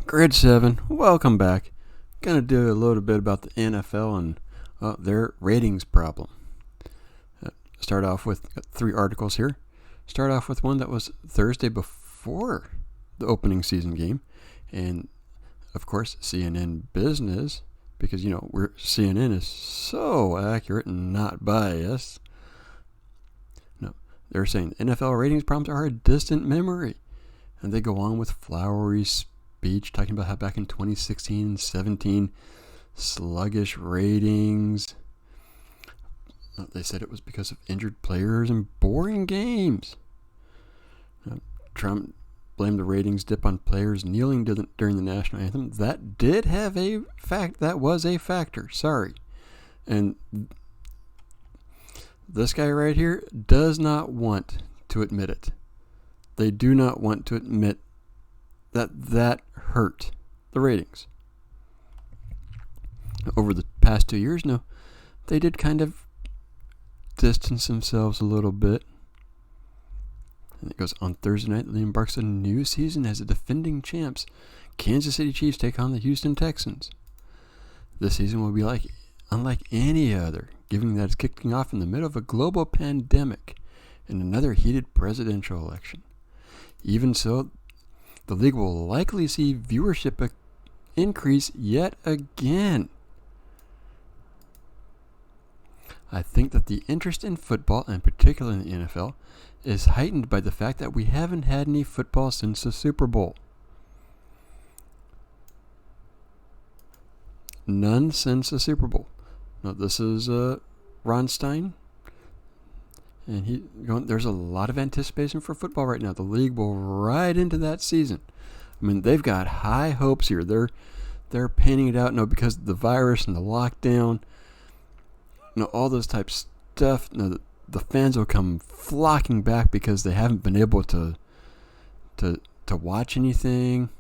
Grid 7, welcome back. Gonna do a little bit about the NFL and their ratings problem. Start off with 3 articles here. Start off with one that was Thursday before the opening season game. And, of course, CNN Business, because, CNN is so accurate and not biased. No, they're saying NFL ratings problems are a distant memory. And they go on with flowery speech talking about how back in 2016 and 17, sluggish ratings. They said it was because of injured players and boring games. Trump blamed the ratings dip on players kneeling during the national anthem. That did have a fact. That was a factor. Sorry. And this guy right here does not want to admit it. They do not want to admit that hurt the ratings. Over the past 2 years, no, they did kind of distance themselves a little bit. And it goes on Thursday night, the embarks a new season as the defending champs. Kansas City Chiefs take on the Houston Texans. This season will be unlike any other, given that it's kicking off in the middle of a global pandemic and another heated presidential election. Even so, the league will likely see viewership increase yet again. I think that the interest in football, and particularly in the NFL, is heightened by the fact that we haven't had any football since the Super Bowl. None since the Super Bowl. Now, this is Ron Stein. And there's a lot of anticipation for football right now. The league will ride into that season. I mean, they've got high hopes here. They're painting it out, because of the virus and the lockdown, all those types of stuff. The fans will come flocking back because they haven't been able to watch anything.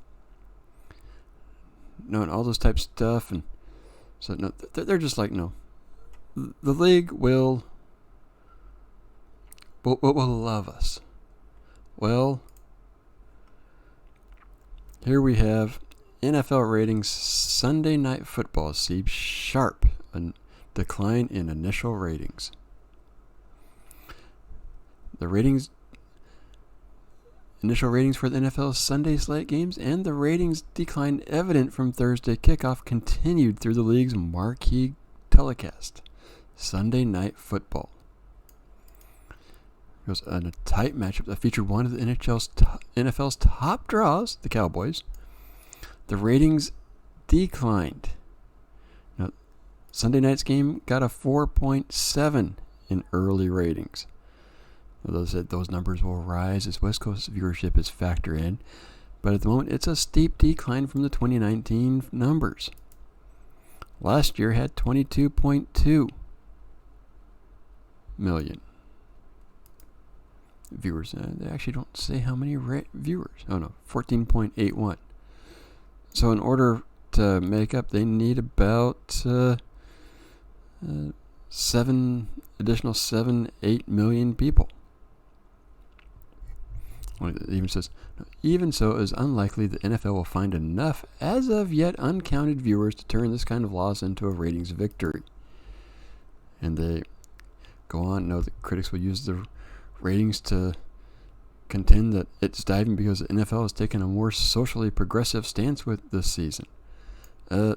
And all those types of stuff. And so they're just like, no, the league will love us. Well, here we have NFL ratings. Sunday Night Football sees sharp decline in initial ratings. Initial ratings for the NFL Sunday slate games and the ratings decline evident from Thursday kickoff continued through the league's marquee telecast, Sunday Night Football. It was in a tight matchup that featured one of the NFL's top draws, the Cowboys. The ratings declined. Now, Sunday night's game got a 4.7 in early ratings. Those numbers will rise as West Coast viewership is factored in, but at the moment it's a steep decline from the 2019 numbers. Last year had 22.2 million viewers. They actually don't say how many viewers. 14.81. So in order to make up, they need about 8 million people. It even says, even so, it is unlikely the NFL will find enough as of yet uncounted viewers to turn this kind of loss into a ratings victory. And they go on, the critics will use the ratings to contend that it's diving because the NFL has taken a more socially progressive stance with this season. And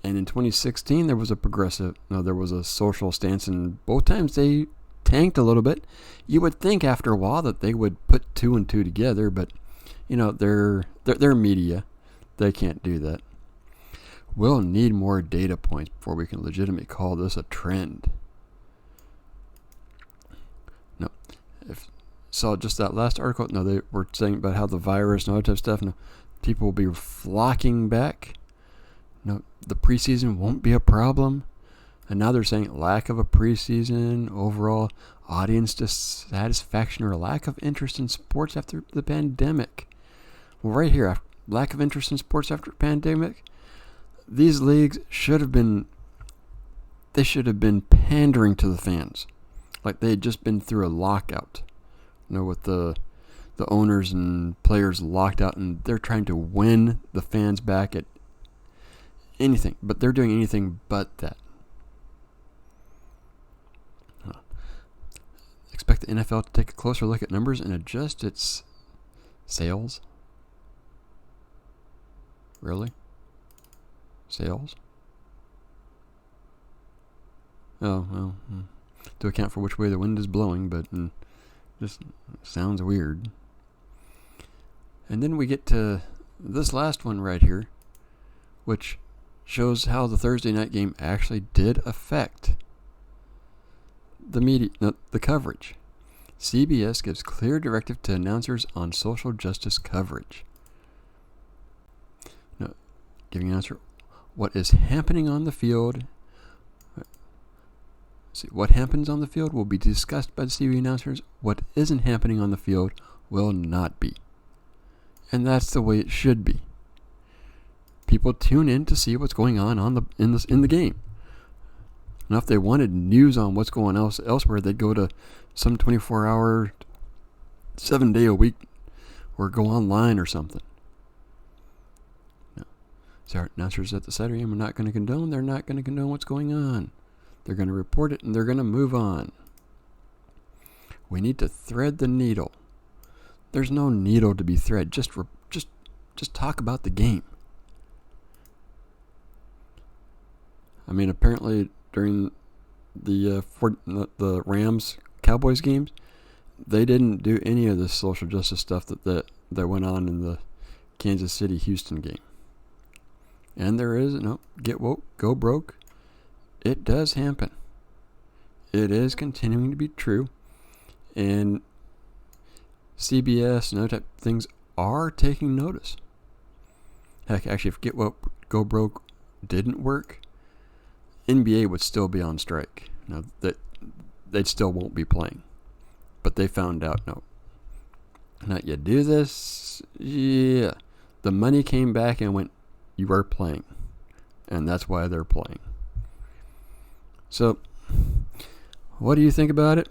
in 2016, there was a social stance, and both times they tanked a little bit. You would think after a while that they would put 2 and 2 together, but they're media. They can't do that. We'll need more data points before we can legitimately call this a trend. No, if saw just that last article. No, they were saying about how the virus and all that type of stuff. No, people will be flocking back. No, the preseason won't be a problem. And now they're saying lack of a preseason, overall audience dissatisfaction, or lack of interest in sports after the pandemic. Well, right here, lack of interest in sports after the pandemic. These leagues should have been pandering to the fans. Like they had just been through a lockout. With the the owners and players locked out, and they're trying to win the fans back at anything, but they're doing anything but that. Expect the NFL to take a closer look at numbers and adjust its sales? Really? Sales? Oh, well, to account for which way the wind is blowing, but just sounds weird. And then we get to this last one right here, which shows how the Thursday night game actually did affect the media, the coverage. CBS gives clear directive to announcers on social justice coverage. Now, giving an answer what is happening on the field. See, what happens on the field will be discussed by the TV announcers. What isn't happening on the field will not be. And that's the way it should be. People tune in to see what's going on in the game. Now, if they wanted news on what's going on elsewhere, they'd go to some 24-hour, 7-day-a-week, or go online or something. No. So our announcers at the Saturday game are not going to condone. They're not going to condone what's going on. They're going to report it, and they're going to move on. We need to thread the needle. There's no needle to be thread. Just talk about the game. I mean, apparently during the Rams Cowboys games, they didn't do any of the social justice stuff that went on in the Kansas City Houston game. And there is get woke, go broke. It does happen. It is continuing to be true, and CBS and other type of things are taking notice. Heck, actually, if Get Woke, Go Broke didn't work, NBA would still be on strike. Now that they still won't be playing, but they found out not you do this, yeah. The money came back and went, you are playing, and that's why they're playing. So, what do you think about it?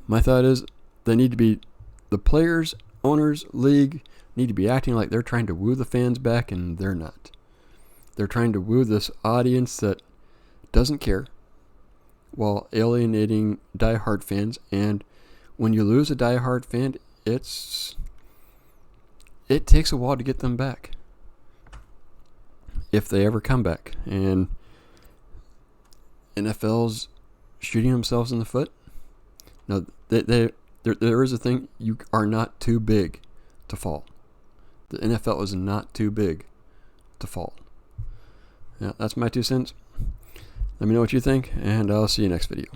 My thought is they need to be, the players, owners, league need to be acting like they're trying to woo the fans back, and they're not. They're trying to woo this audience that doesn't care while alienating diehard fans. And when you lose a diehard fan, it takes a while to get them back, if they ever come back. And NFL's shooting themselves in the foot. No, there is a thing, you are not too big to fall. The NFL is not too big to fall. Yeah, that's my 2 cents. Let me know what you think, and I'll see you next video.